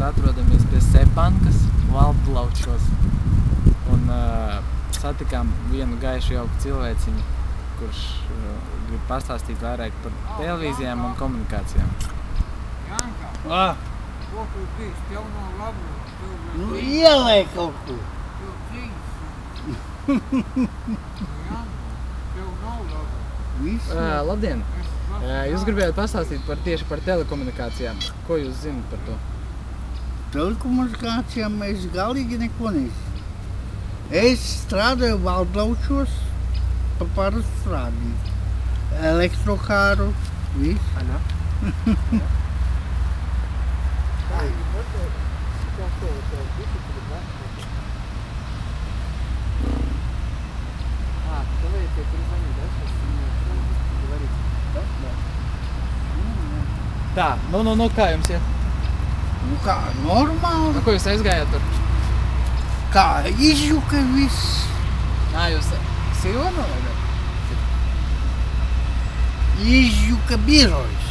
atrodamies pie Sepankas, Valdlaučos. Un satikām vienu gaišu jauku cilvēciņu, kurš grib pastāstīt vairāk par televīzijām un komunikācijām. Janka, ko tu drīkst? Tev nav labu. Nu, ielēj kaut ko. Tev drīkst. Janka, tev nav labu. Visu. Labdien! Jūs gribējāt pastāstīt tieši par telekomunikācijām. Ko jūs zināt par to? Telekomunikācijām es galīgi neko nezinu. Es strādāju Valdlaučos, pa parastu strādīju. Elektrokāru, visu. Tā, nu, kā jums iet? Nu kā, normāli. Ko jūs aizgājāt tur? Kā, izjuka viss. Jūs Silvano vai? Izjuka birojs.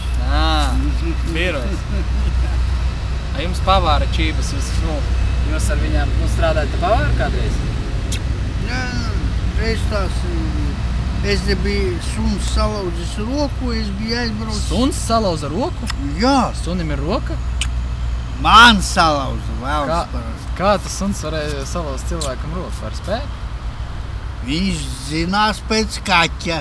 Birojs. Jums pavāra čības, jūs ar viņām strādājat pavāru kādreiz? Jā, reiz tās, es biju suns salauzis roku, es biju aizbraucis. Suns salauza roku? Jā. Sunim ir roka? Man salauza, vēlas parasti. Kā tas suns varēja salauzt cilvēkam roku? Ar spēku? Viņš zinās pēc kaķa.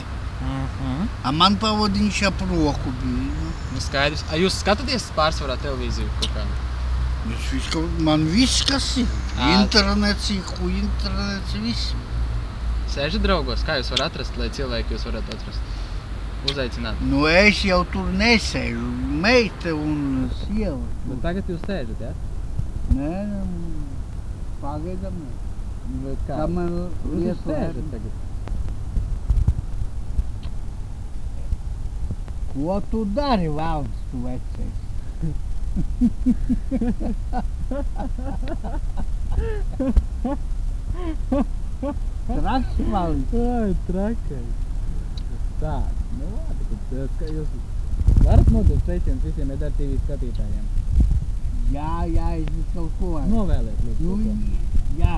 A man pavadiņš ap roku bija. Nu skaidrs. Jūs skatāties pārsvarā televīziju kaut kādu? Man viss, kas ir. Internets, viss. Sēžat draugos? Kā jūs varat atrast, lai cilvēki jūs varētu atrast? Uzaicināt? Nu, es jau tur nesēžu. Meita un sieva. Bet tagad jūs sēžat, jā? Nē, pagaidām. Bet kā? Jūs sēžat tagad? Ko tu dari, valsts, tu vecais? Traks, valsts? Ai, trakais. Tā, nu labi, tad jūs varat nodot sveicienus visiem EDR TV skatītājiem? Jā, es kaut ko varu. Novēliet, lūdzu. Nu, jā,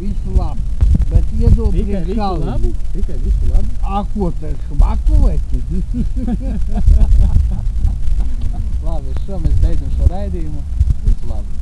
visu labi. Bet iedod Tikai visu kalnu. labi? Tikai visu labi? Ko te švaku vai? Labi, mēs beidzam šo raidījumu. Visu labi.